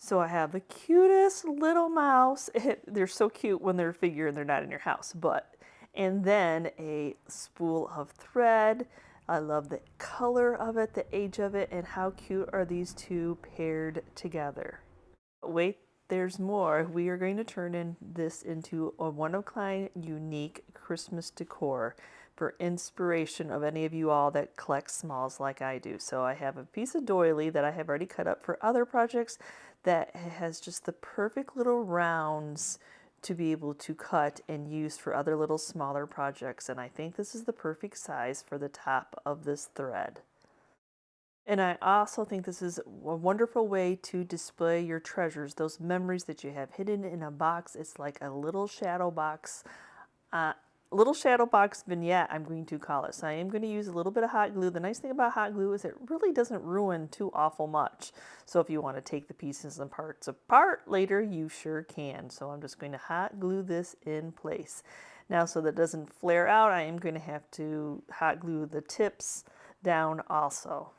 So I have the cutest little mouse. They're so cute when they're a figure and they're not in your house, and then a spool of thread. I love the color of it, the age of it, and how cute are these two paired together. Wait, there's more. We are going to turn this into a one-of-a-kind, unique Christmas decor for inspiration of any of you all that collect smalls like I do. So I have a piece of doily that I have already cut up for other projects that has just the perfect little rounds to be able to cut and use for other little smaller projects. And I think this is the perfect size for the top of this thread. And I also think this is a wonderful way to display your treasures, those memories that you have hidden in a box. It's like a little shadow box vignette, I'm going to call it. So I am going to use a little bit of hot glue. The nice thing about hot glue is it really doesn't ruin too awful much. So if you want to take the pieces and parts apart later, you sure can. So I'm just going to hot glue this in place. Now, so that it doesn't flare out, I am going to have to hot glue the tips down also.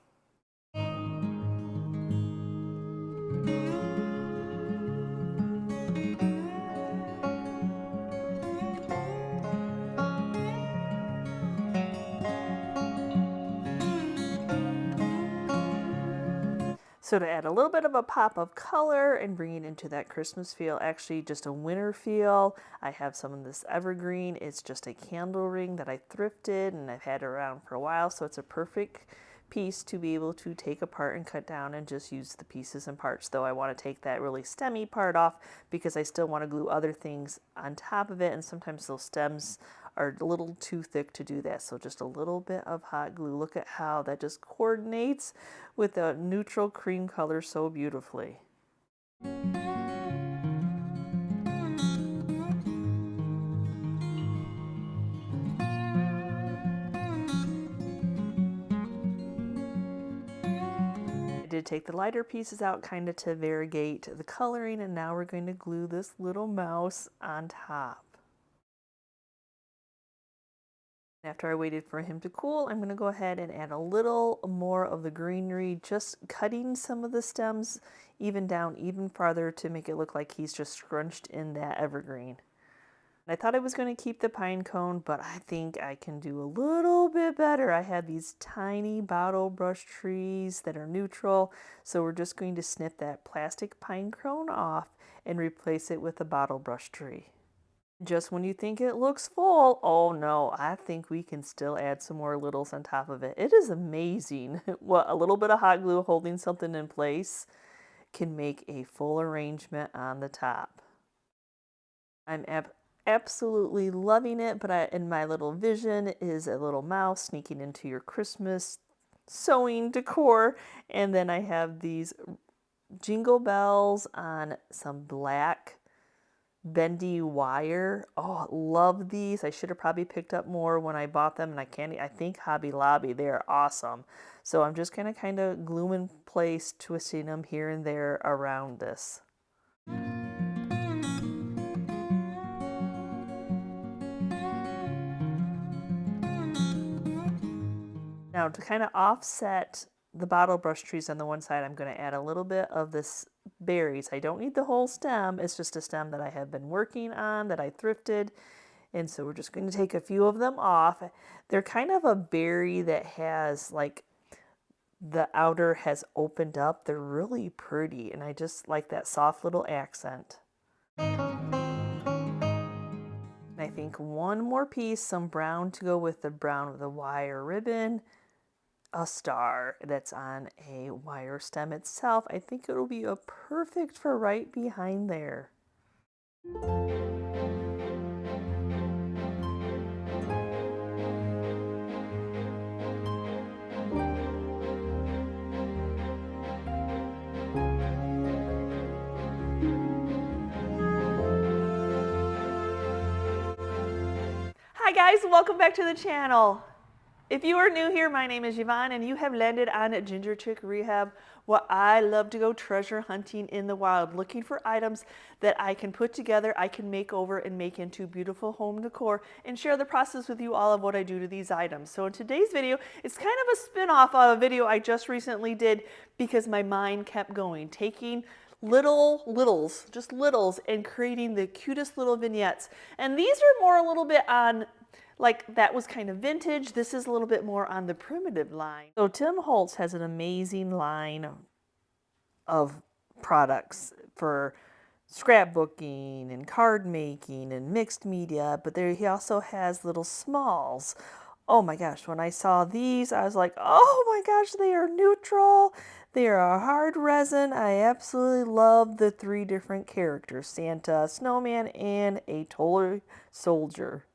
So to add a little bit of a pop of color and bring it into that Christmas feel, actually just a winter feel, I have some of this evergreen. It's just a candle ring that I thrifted and I've had around for a while, so it's a perfect piece to be able to take apart and cut down and just use the pieces and parts. Though I want to take that really stemmy part off because I still want to glue other things on top of it, and sometimes those stems are a little too thick to do that. So just a little bit of hot glue. Look at how that just coordinates with a neutral cream color so beautifully. I did take the lighter pieces out kind of to variegate the coloring, and now we're going to glue this little mouse on top. After I waited for him to cool, I'm going to go ahead and add a little more of the greenery, just cutting some of the stems even down even farther to make it look like he's just scrunched in that evergreen. I thought I was going to keep the pine cone, but I think I can do a little bit better. I have these tiny bottle brush trees that are neutral, so we're just going to snip that plastic pine cone off and replace it with a bottle brush tree. Just when you think it looks full, oh no, I think we can still add some more littles on top of it. It is amazing what a little bit of hot glue holding something in place can make a full arrangement on the top. I'm absolutely loving it, but in my little vision is a little mouse sneaking into your Christmas sewing decor, and then I have these jingle bells on some black bendy wire. Oh, love these. I should have probably picked up more when I bought them, and I think Hobby Lobby, they're awesome. So I'm just going to kind of glue in place, twisting them here and there around this. Now to kind of offset the bottle brush trees on the one side, I'm going to add a little bit of this berries. I don't need the whole stem. It's just a stem that I have been working on that I thrifted. And so we're just going to take a few of them off. They're kind of a berry that has like the outer has opened up. They're really pretty, and I just like that soft little accent. I think one more piece, some brown to go with the brown of the wire ribbon, a star that's on a wire stem itself. I think it'll be a perfect for right behind there. Hi guys, welcome back to the channel. If you are new here, my name is Yvonne and you have landed on Ginger Chick Rehab, where I love to go treasure hunting in the wild, looking for items that I can put together, I can make over and make into beautiful home decor, and share the process with you all of what I do to these items. So in today's video, it's kind of a spin-off of a video I just recently did because my mind kept going, taking just littles, and creating the cutest little vignettes. And these are more a little bit on, like, that was kind of vintage. This is a little bit more on the primitive line. So Tim Holtz has an amazing line of products for scrapbooking and card making and mixed media, but there he also has little smalls. Oh my gosh, when I saw these, I was like, oh my gosh, they are neutral. They are a hard resin. I absolutely love the 3 different characters, Santa, Snowman, and a toy soldier.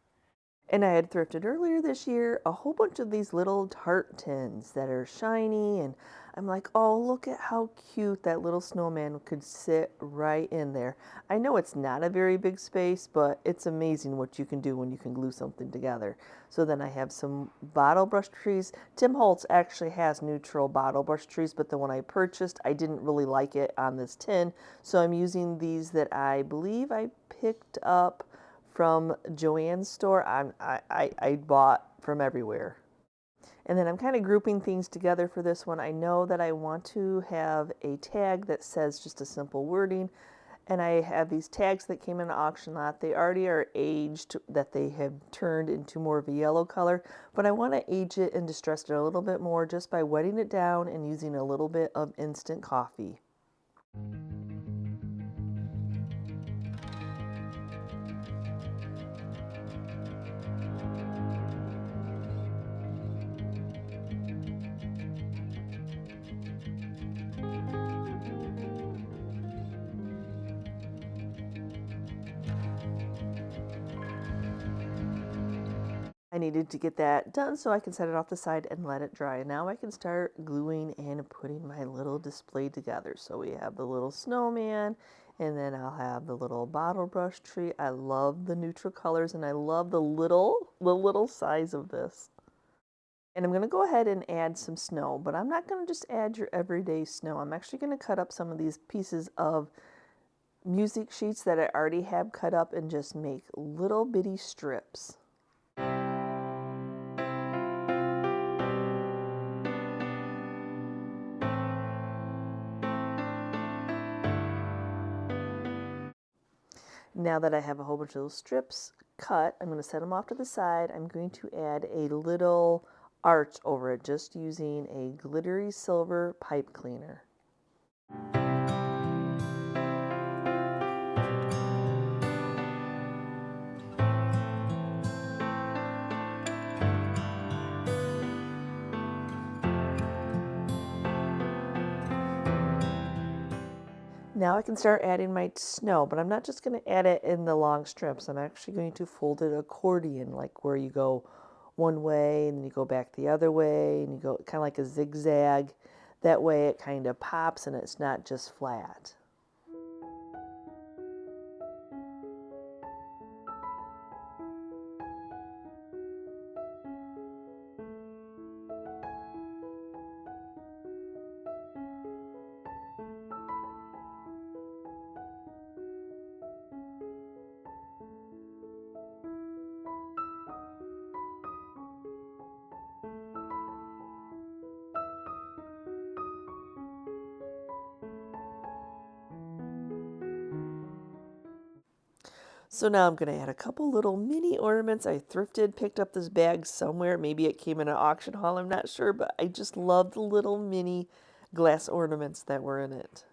And I had thrifted earlier this year a whole bunch of these little tart tins that are shiny, and I'm like, oh, look at how cute that little snowman could sit right in there. I know it's not a very big space, but it's amazing what you can do when you can glue something together. So then I have some bottle brush trees. Tim Holtz actually has neutral bottle brush trees, but the one I purchased, I didn't really like it on this tin. So I'm using these that I believe I picked up from Joann's store. I bought from everywhere. And then I'm kind of grouping things together for this one. I know that I want to have a tag that says just a simple wording. And I have these tags that came in an auction lot. They already are aged, that they have turned into more of a yellow color. But I want to age it and distress it a little bit more just by wetting it down and using a little bit of instant coffee. I needed to get that done so I can set it off the side and let it dry. Now I can start gluing and putting my little display together. So we have the little snowman, and then I'll have the little bottle brush tree. I love the neutral colors, and I love the little size of this. And I'm going to go ahead and add some snow, but I'm not going to just add your everyday snow. I'm actually going to cut up some of these pieces of music sheets that I already have cut up and just make little bitty strips. Now that I have a whole bunch of those strips cut, I'm going to set them off to the side. I'm going to add a little arch over it, just using a glittery silver pipe cleaner. Now I can start adding my snow, but I'm not just going to add it in the long strips. I'm actually going to fold it accordion, like where you go one way and then you go back the other way and you go kind of like a zigzag. That way it kind of pops and it's not just flat. So now I'm going to add a couple little mini ornaments. I thrifted, picked up this bag somewhere. Maybe it came in an auction haul, I'm not sure, but I just love the little mini glass ornaments that were in it.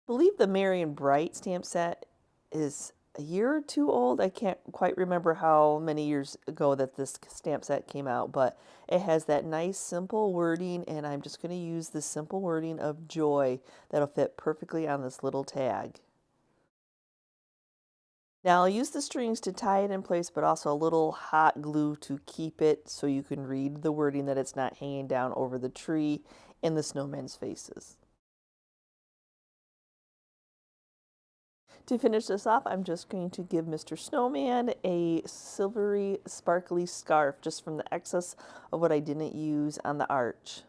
I believe the Marion Bright stamp set is a year or two old. I can't quite remember how many years ago that this stamp set came out, but it has that nice simple wording, and I'm just going to use the simple wording of joy that'll fit perfectly on this little tag. Now I'll use the strings to tie it in place, but also a little hot glue to keep it so you can read the wording, that it's not hanging down over the tree and the snowman's faces. To finish this off, I'm just going to give Mr. Snowman a silvery, sparkly scarf just from the excess of what I didn't use on the arch.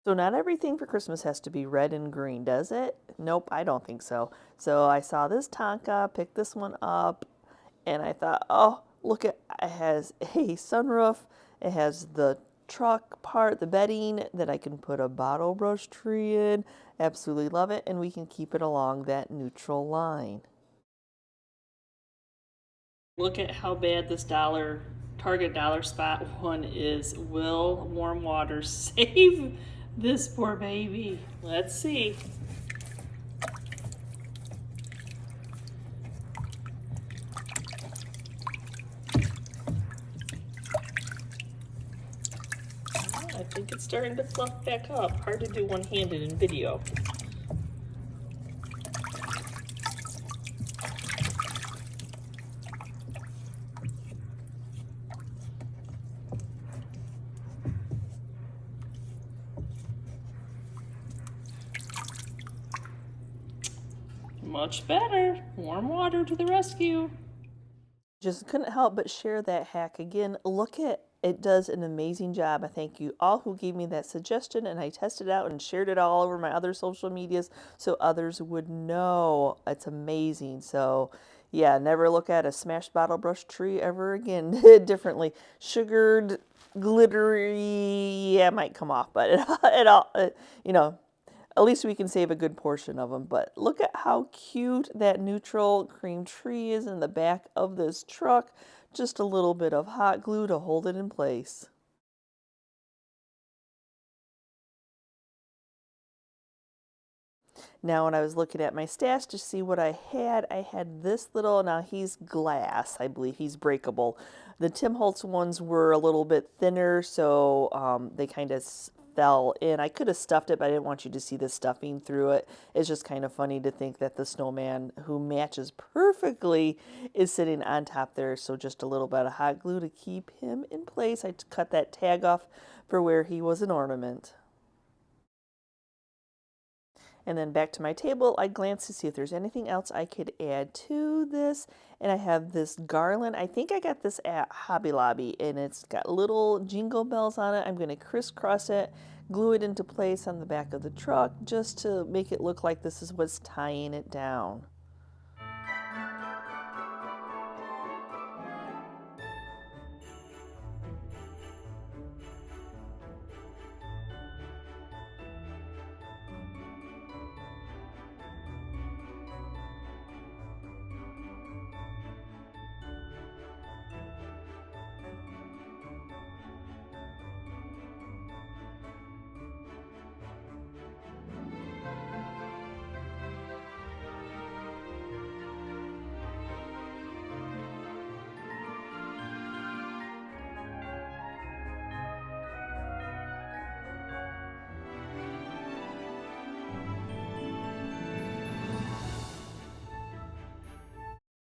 So not everything for Christmas has to be red and green, does it? Nope, I don't think so. So I saw this Tonka, picked this one up, and I thought, oh, look at, it has a sunroof, it has the truck part, the bedding that I can put a bottle brush tree in. Absolutely love it, and we can keep it along that neutral line. Look at how bad this Target dollar spot one is. Will warm water save this poor baby? Let's see. I think it's starting to fluff back up. Hard to do one-handed in video. Much better. Warm water to the rescue. Just couldn't help but share that hack again. Look at it, does an amazing job. I thank you all who gave me that suggestion, and I tested it out and shared it all over my other social medias so others would know. It's amazing. So yeah, never look at a smashed bottle brush tree ever again differently. Sugared, glittery, yeah, it might come off, but you know, at least we can save a good portion of them. But look at how cute that neutral cream tree is in the back of this truck. Just a little bit of hot glue to hold it in place. Now when I was looking at my stash to see what I had this little, now he's glass, I believe he's breakable. The Tim Holtz ones were a little bit thinner, so they kind of fell in. I could have stuffed it, but I didn't want you to see the stuffing through it. It's just kind of funny to think that the snowman, who matches perfectly, is sitting on top there. So just a little bit of hot glue to keep him in place. I cut that tag off for where he was an ornament. And then back to my table, I glanced to see if there's anything else I could add to this. And I have this garland. I think I got this at Hobby Lobby, and it's got little jingle bells on it. I'm going to crisscross it, glue it into place on the back of the truck just to make it look like this is what's tying it down.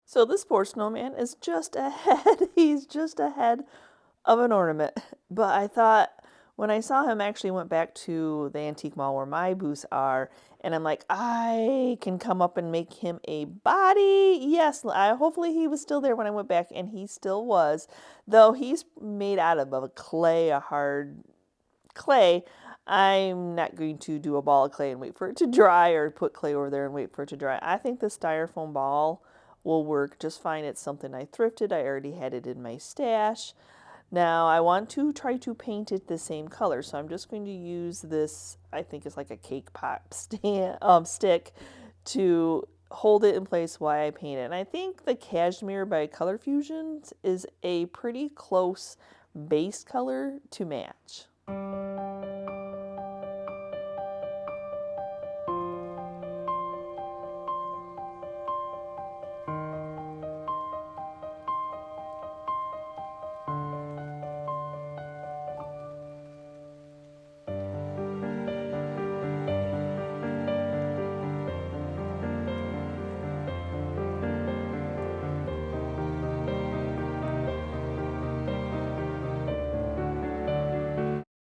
So this poor snowman is just ahead. He's just ahead of an ornament. But I thought, when I saw him, I actually went back to the antique mall where my booths are, and I'm like, I can come up and make him a body. Yes, hopefully he was still there when I went back, and he still was. Though he's made out of a clay, a hard clay. I'm not going to do a ball of clay and wait for it to dry, or put clay over there and wait for it to dry. I think the styrofoam ball will work just fine. It's something I thrifted. I already had it in my stash. Now I want to try to paint it the same color, so I'm just going to use this, I think it's like a cake pop stick, to hold it in place while I paint it. And I think the Cashmere by Color Fusions is a pretty close base color to match.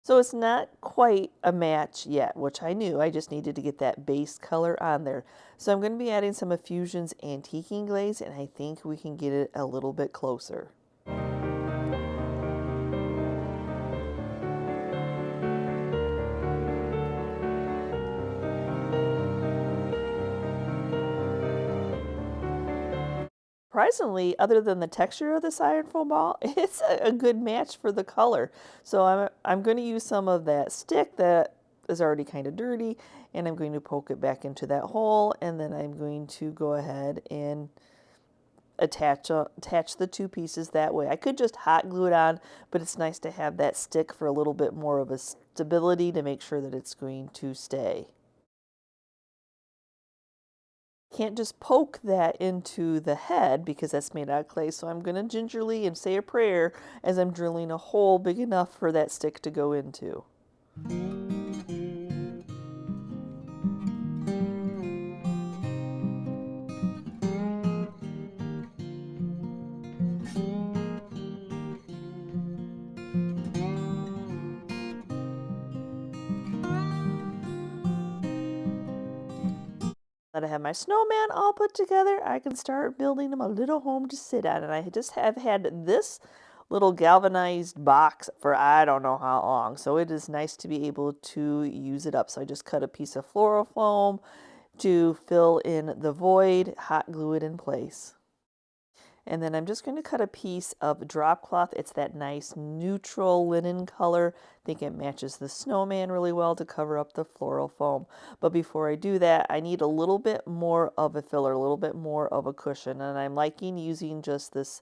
So it's not quite a match yet, which I knew. I just needed to get that base color on there. So I'm going to be adding some Effusion's Antiquing Glaze, and I think we can get it a little bit closer. Surprisingly, other than the texture of this iron foam ball, it's a good match for the color. So I'm going to use some of that stick that is already kind of dirty, and I'm going to poke it back into that hole, and then I'm going to go ahead and attach the two pieces that way. I could just hot glue it on, but it's nice to have that stick for a little bit more of a stability to make sure that it's going to stay. Can't just poke that into the head because that's made out of clay, so I'm going to gingerly and say a prayer as I'm drilling a hole big enough for that stick to go into. That I have my snowman all put together, I can start building him a little home to sit on. And I just have had this little galvanized box for I don't know how long. So it is nice to be able to use it up. So I just cut a piece of floral foam to fill in the void, hot glue it in place. And then I'm just going to cut a piece of drop cloth. It's that nice neutral linen color. I think it matches the snowman really well to cover up the floral foam. But before I do that, I need a little bit more of a filler, a little bit more of a cushion. And I'm liking using just this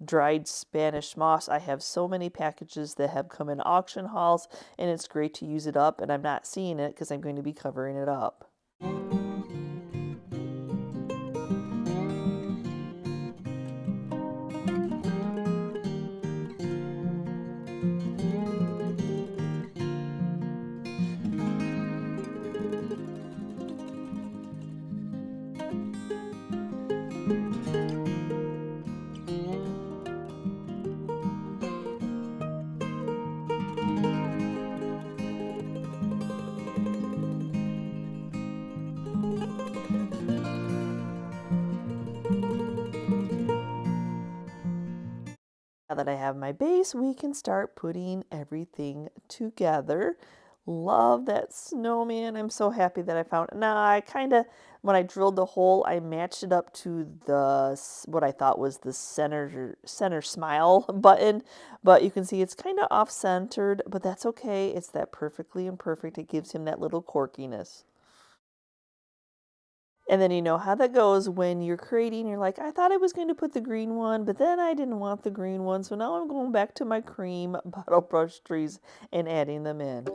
dried Spanish moss. I have so many packages that have come in auction hauls, and it's great to use it up. And I'm not seeing it because I'm going to be covering it up. Now that I have my base, we can start putting everything together. Love that snowman. I'm so happy that I found it. Now, I kind of, when I drilled the hole, I matched it up to the, what I thought was the center smile button, but you can see it's kind of off-centered, but that's okay. It's that perfectly imperfect. It gives him that little quirkiness. And then you know how that goes when you're creating, you're like, I thought I was going to put the green one, but then I didn't want the green one. So now I'm going back to my cream bottle brush trees and adding them in.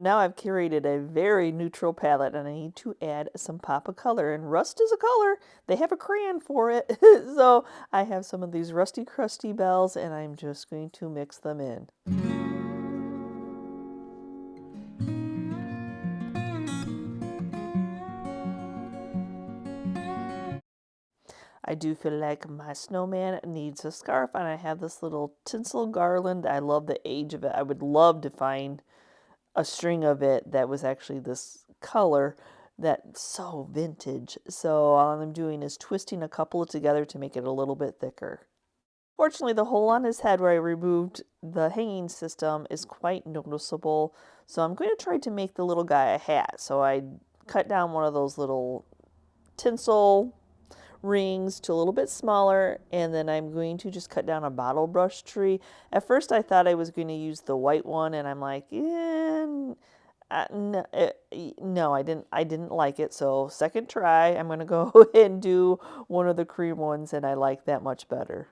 Now I've curated a very neutral palette and I need to add some pop of color. And rust is a color. They have a crayon for it. So I have some of these rusty crusty bells and I'm just going to mix them in. I do feel like my snowman needs a scarf and I have this little tinsel garland. I love the age of it. I would love to find a string of it that was actually this color that's so vintage. So all I'm doing is twisting a couple together to make it a little bit thicker. Fortunately, the hole on his head where I removed the hanging system is quite noticeable. So I'm going to try to make the little guy a hat. So I cut down one of those little tinsel rings to a little bit smaller, and then I'm going to just cut down a bottle brush tree. At first I thought I was going to use the white one and I'm like, no, no, I didn't like it. So second try, I'm going to go and do one of the cream ones and I like that much better.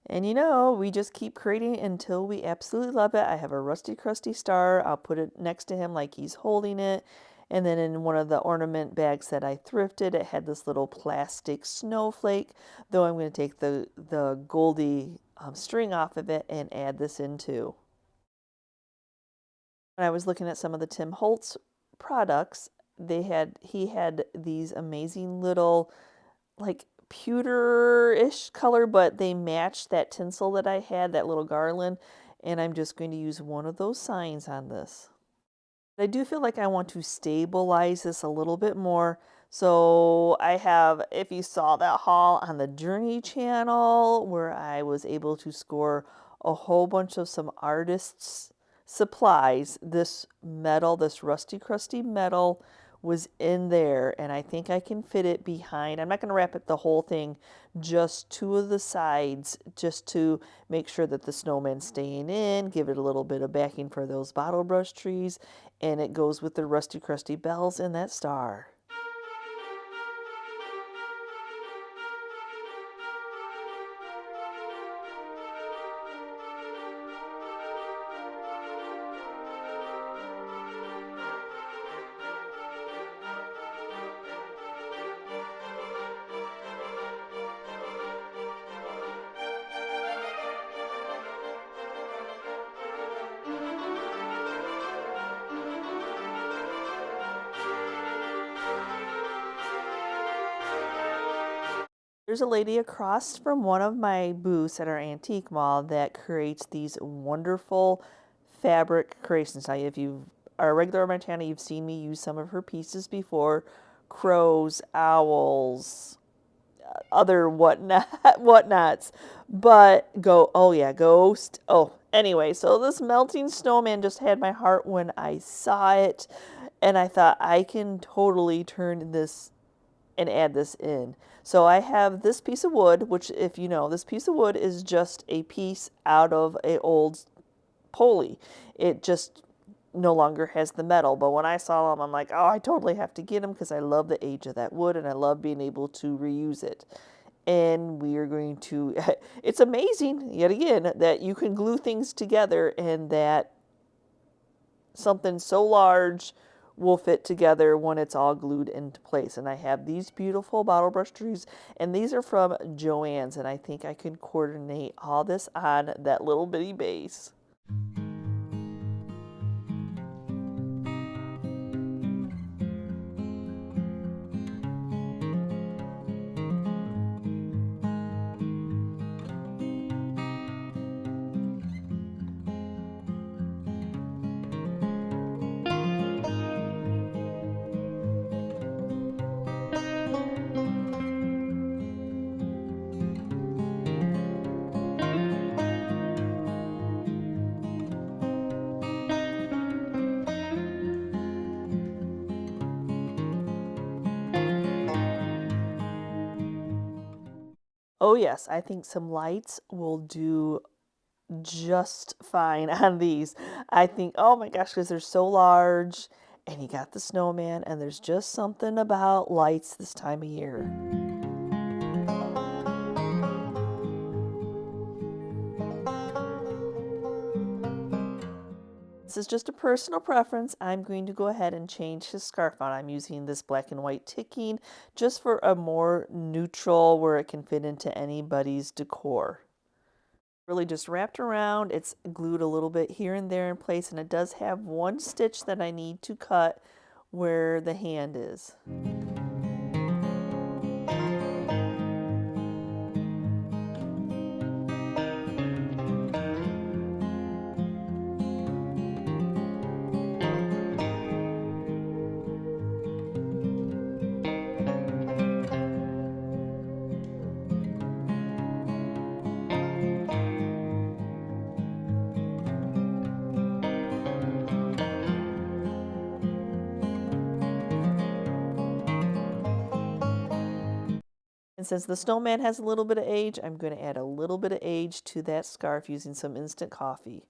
And you know, we just keep creating until we absolutely love it. I have a rusty crusty star. I'll put it next to him like he's holding it. And then in one of the ornament bags that I thrifted, it had this little plastic snowflake, though I'm going to take the goldy string off of it and add this in too. When I was looking at some of the Tim Holtz products, he had these amazing little like pewter-ish color, but they matched that tinsel that I had, that little garland, and I'm just going to use one of those signs on this. I do feel like I want to stabilize this a little bit more. So I have, if you saw that haul on the Journey channel where I was able to score a whole bunch of some artists' supplies, this metal, this rusty crusty metal was in there, and I think I can fit it behind. I'm not going to wrap it the whole thing, just two of the sides, just to make sure that the snowman's staying in, give it a little bit of backing for those bottle brush trees, and it goes with the rusty crusty bells and that star. There's a lady across from one of my booths at our antique mall that creates these wonderful fabric creations. Now, if you are a regular on my channel, you've seen me use some of her pieces before. Crows, owls, other whatnots. But oh yeah, ghost. Oh, anyway, so this melting snowman just had my heart when I saw it. And I thought I can totally turn this and add this in. So I have this piece of wood, which, if you know, this piece of wood is just a piece out of a old pulley. It just no longer has the metal. But when I saw them, I'm like, oh, I totally have to get them because I love the age of that wood and I love being able to reuse it. And we are going to, it's amazing, yet again, that you can glue things together and that something so large will fit together when it's all glued into place. And I have these beautiful bottle brush trees, and these are from Joann's, and I think I can coordinate all this on that little bitty base. Oh yes, I think some lights will do just fine on these. I think, oh my gosh, because they're so large, and you got the snowman, and there's just something about lights this time of year. This is just a personal preference. I'm going to go ahead and change his scarf on. I'm using this black and white ticking just for a more neutral where it can fit into anybody's decor. Really just wrapped around. It's glued a little bit here and there in place, and it does have one stitch that I need to cut where the hand is. And since the snowman has a little bit of age, I'm going to add a little bit of age to that scarf using some instant coffee.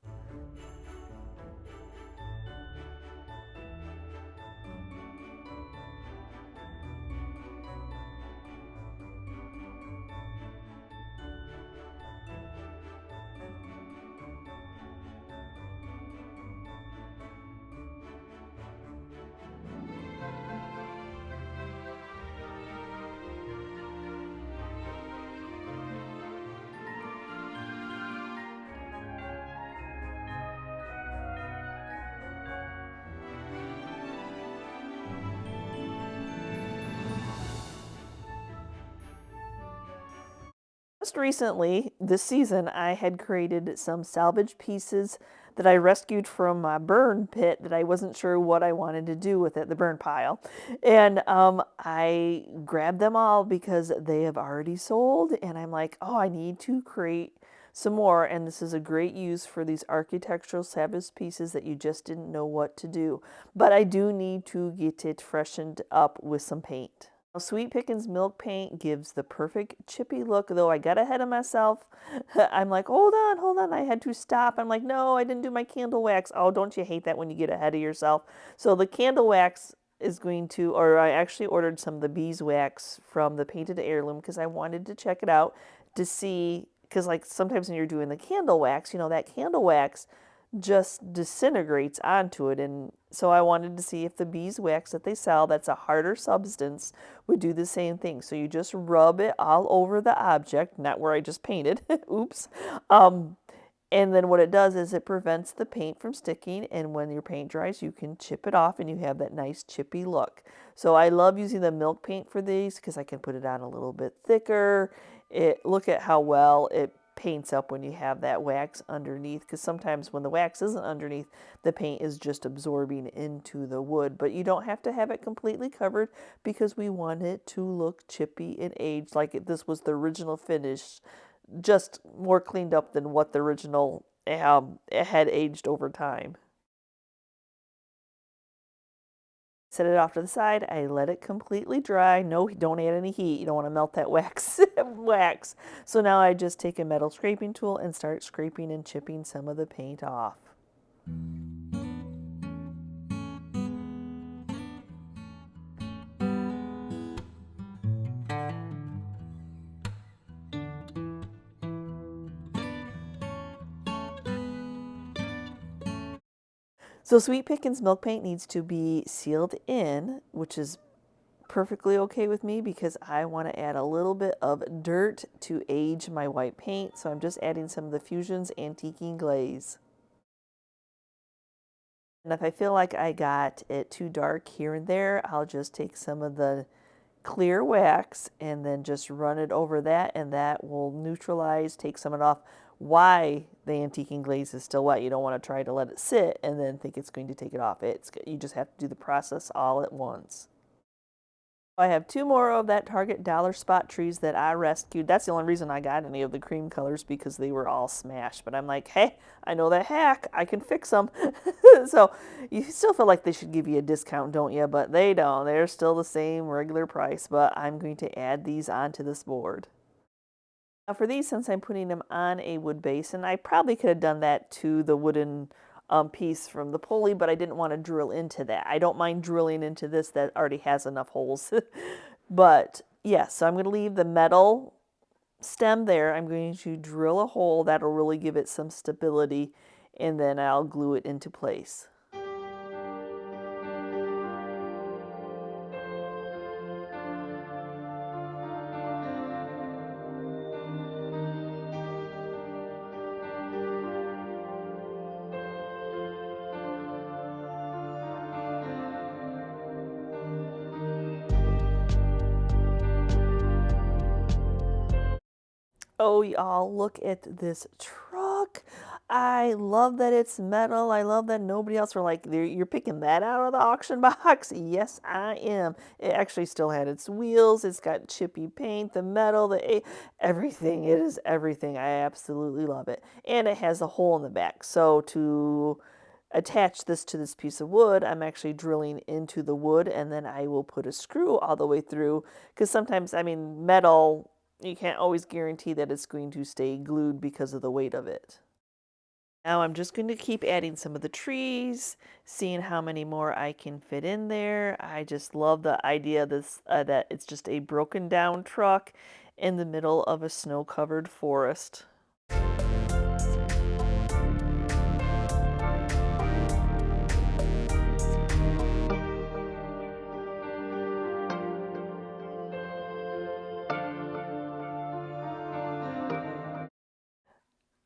just recently, this season, I had created some salvage pieces that I rescued from my burn pit that I wasn't sure what I wanted to do with it, the burn pile. And I grabbed them all because they have already sold. And I'm like, oh, I need to create some more. And this is a great use for these architectural salvage pieces that you just didn't know what to do. But I do need to get it freshened up with some paint. Sweet Pickins milk paint gives the perfect chippy look, though I got ahead of myself. I'm like, hold on, I had to stop. I'm like, no, I didn't do my candle wax. Oh, don't you hate that when you get ahead of yourself? So the candle wax is going to, or I actually ordered some of the beeswax from the Painted Heirloom because I wanted to check it out to see, because like sometimes when you're doing the candle wax, you know, that candle wax just disintegrates onto it. And so I wanted to see if the beeswax that they sell, that's a harder substance, would do the same thing. So you just rub it all over the object, not where I just painted, oops. And then what it does is it prevents the paint from sticking, and when your paint dries, you can chip it off and you have that nice chippy look. So I love using the milk paint for these because I can put it on a little bit thicker. Look at how well it paints up when you have that wax underneath, because sometimes when the wax isn't underneath, the paint is just absorbing into the wood. But you don't have to have it completely covered because we want it to look chippy and aged like this was the original finish, just more cleaned up than what the original had aged over time. Set it off to the side. I let it completely dry. No, don't add any heat. You don't want to melt that wax. So now I just take a metal scraping tool and start scraping and chipping some of the paint off. So Sweet Pickins milk paint needs to be sealed in, which is perfectly okay with me because I want to add a little bit of dirt to age my white paint. So I'm just adding some of the Fusion's Antiquing Glaze. And if I feel like I got it too dark here and there, I'll just take some of the clear wax and then just run it over that, and that will neutralize, take some of it off. Why the antiquing glaze is still wet. You don't want to try to let it sit and then think it's going to take it off. You just have to do the process all at once. I have two more of that Target dollar spot trees that I rescued. That's the only reason I got any of the cream colors, because they were all smashed. But I'm like, hey, I know that hack. I can fix them. So you still feel like they should give you a discount, don't you? But they don't. They're still the same regular price. But I'm going to add these onto this board. Now for these, since I'm putting them on a wood base, and I probably could have done that to the wooden piece from the pulley, but I didn't want to drill into that. I don't mind drilling into this that already has enough holes. But yes, so I'm going to leave the metal stem there. I'm going to drill a hole that'll really give it some stability, and then I'll glue it into place. Oh, y'all, look at this truck. I love that it's metal. I love that nobody else were like, you're picking that out of the auction box? Yes, I am. It actually still had its wheels. It's got chippy paint, the metal, everything. It is everything. I absolutely love it. And it has a hole in the back. So to attach this to this piece of wood, I'm actually drilling into the wood, and then I will put a screw all the way through, because sometimes, I mean, metal, you can't always guarantee that it's going to stay glued because of the weight of it. Now I'm just going to keep adding some of the trees, seeing how many more I can fit in there. I just love the idea of this, that it's just a broken down truck in the middle of a snow-covered forest.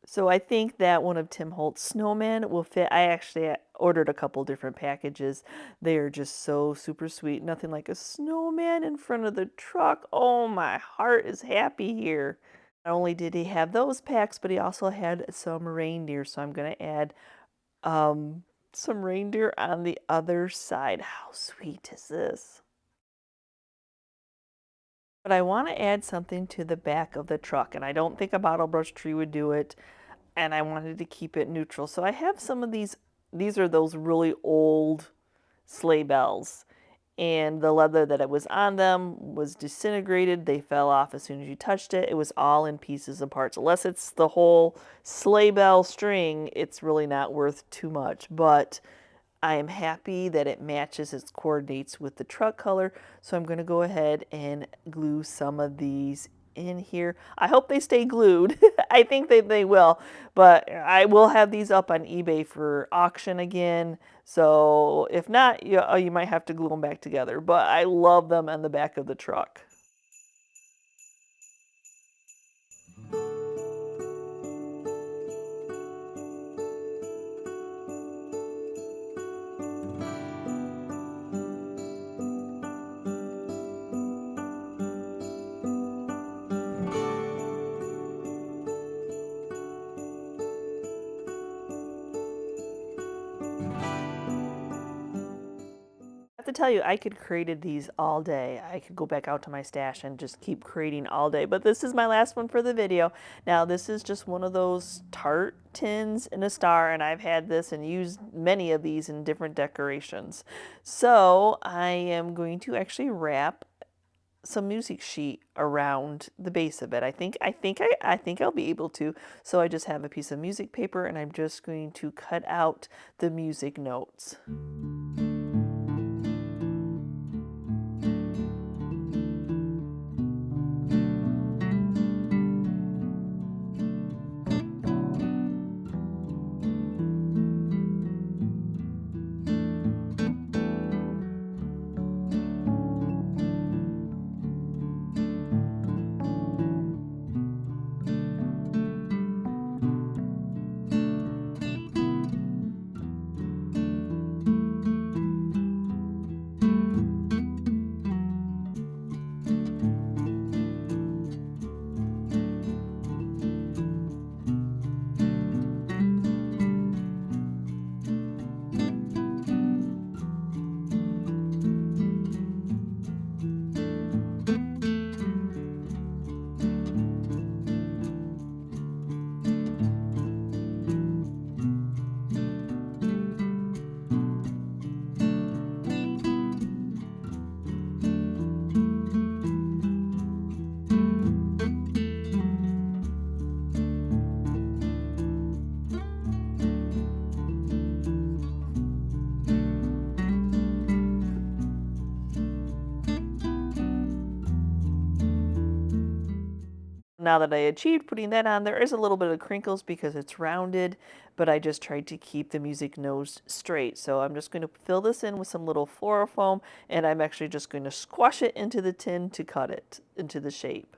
So I think that one of Tim Holt's snowmen will fit. I actually ordered a couple different packages. They are just so super sweet. Nothing like a snowman in front of the truck. Oh, my heart is happy here. Not only did he have those packs, but he also had some reindeer. So I'm going to add some reindeer on the other side. How sweet is this? But I want to add something to the back of the truck, and I don't think a bottle brush tree would do it, and I wanted to keep it neutral. So I have some of these are those really old sleigh bells, and the leather that it was on them was disintegrated. They fell off as soon as you touched it. It was all in pieces and parts. Unless it's the whole sleigh bell string, it's really not worth too much, but I am happy that it matches, it coordinates with the truck color, so I'm going to go ahead and glue some of these in here. I hope they stay glued. I think that they will, but I will have these up on eBay for auction again, so if not, you might have to glue them back together, but I love them on the back of the truck. To tell you, I could created these all day. I could go back out to my stash and just keep creating all day, but this is my last one for the video. Now this is just one of those tart tins in a star, and I've had this and used many of these in different decorations. So I am going to actually wrap some music sheet around the base of it. I think I'll be able to. So I just have a piece of music paper, and I'm just going to cut out the music notes. Now that I achieved putting that on, there is a little bit of crinkles because it's rounded, but I just tried to keep the music nose straight. So I'm just going to fill this in with some little floral foam, and I'm actually just going to squash it into the tin to cut it into the shape.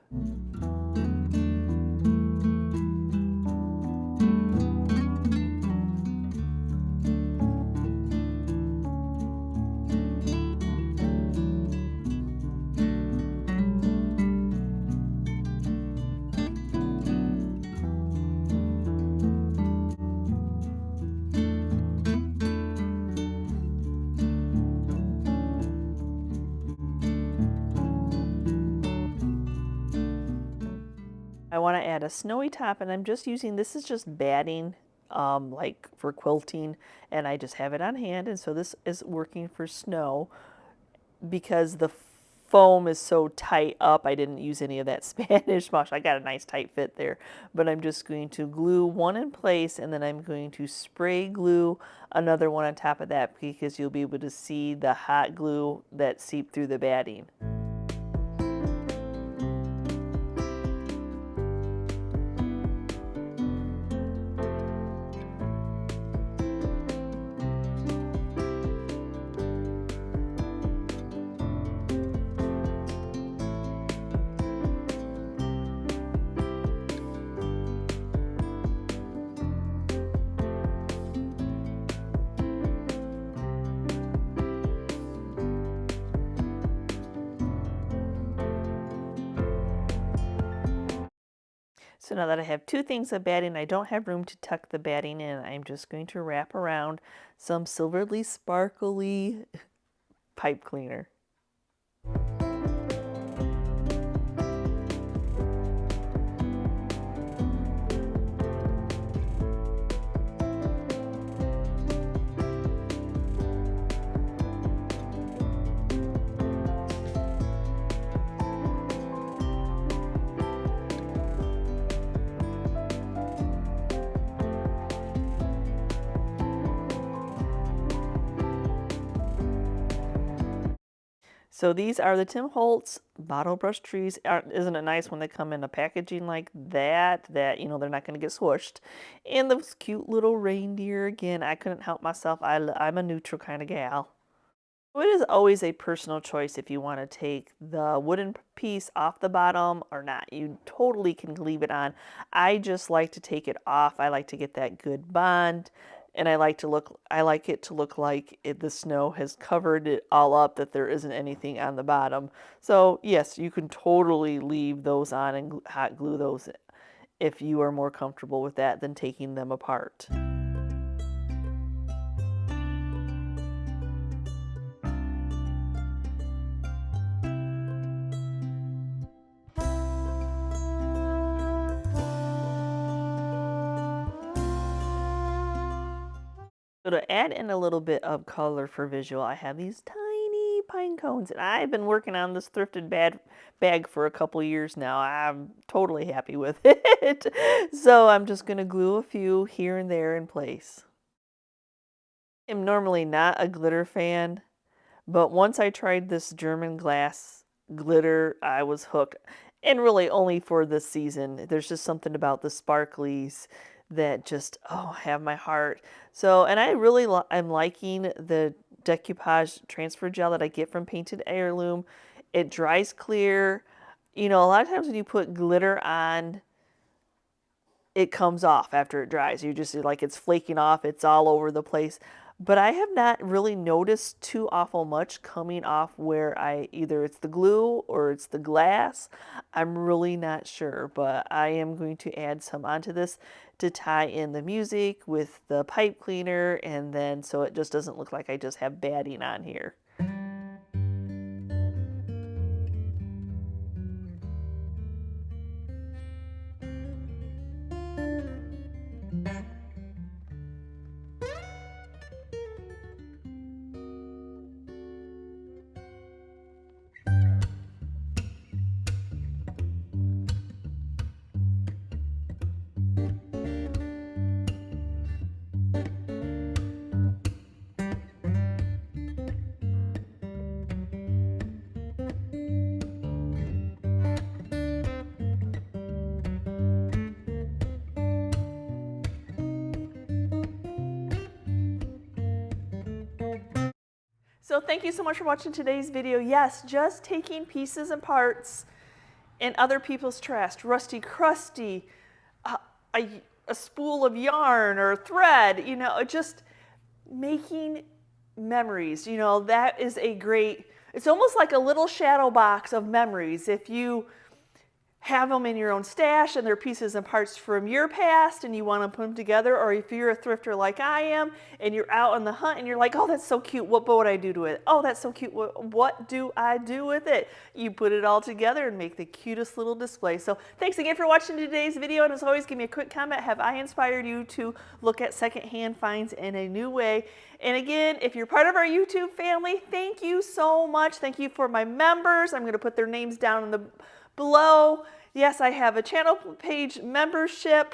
I want to add a snowy top, and I'm just using, this is just batting, like for quilting, and I just have it on hand, and so this is working for snow. Because the foam is so tight up, I didn't use any of that Spanish mush. I got a nice tight fit there, but I'm just going to glue one in place, and then I'm going to spray glue another one on top of that, because you'll be able to see the hot glue that seeped through the batting. So now that I have two things of batting, I don't have room to tuck the batting in. I'm just going to wrap around some silverly sparkly pipe cleaner. So these are the Tim Holtz bottle brush trees. Isn't it nice when they come in a packaging like that, you know, they're not going to get swooshed. And those cute little reindeer, again, I couldn't help myself. I'm a neutral kind of gal. It is always a personal choice if you want to take the wooden piece off the bottom or not. You totally can leave it on. I just like to take it off. I like to get that good bond. And I like it to look like the snow has covered it all up, that there isn't anything on the bottom. So yes, you can totally leave those on and hot glue those if you are more comfortable with that than taking them apart. So to add in a little bit of color for visual, I have these tiny pine cones, and I've been working on this thrifted bag for a couple years now. I'm totally happy with it. So I'm just going to glue a few here and there in place. I'm normally not a glitter fan, but once I tried this German glass glitter, I was hooked. And really only for this season. There's just something about the sparklies that just, oh, have my heart. So, and I really I'm liking the Decoupage transfer gel that I get from Painted Heirloom. It dries clear. You know, a lot of times when you put glitter on, it comes off after it dries. You just, like, it's flaking off, it's all over the place. But I have not really noticed too awful much coming off where either it's the glue or it's the glass. I'm really not sure, but I am going to add some onto this to tie in the music with the pipe cleaner, and then so it just doesn't look like I just have batting on here. So thank you so much for watching today's video. Yes, just taking pieces and parts in other people's trash, rusty, crusty, a spool of yarn or thread, you know, just making memories. You know, that is a great, it's almost like a little shadow box of memories. If you have them in your own stash and they're pieces and parts from your past and you want to put them together, or if you're a thrifter like I am and you're out on the hunt and you're like, oh, that's so cute, what would I do to it? Oh, that's so cute, what do I do with it? You put it all together and make the cutest little display. So thanks again for watching today's video, and as always, give me a quick comment. Have I inspired you to look at secondhand finds in a new way? And again, if you're part of our YouTube family, thank you so much. Thank you for my members. I'm going to put their names down in the below. Yes, I have a channel page membership.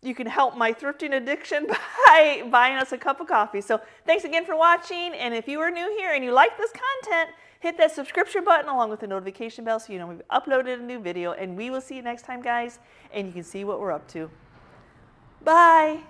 You can help my thrifting addiction by buying us a cup of coffee. So thanks again for watching. And if you are new here and you like this content, hit that subscription button along with the notification bell so you know we've uploaded a new video. And we will see you next time, guys. And you can see what we're up to. Bye.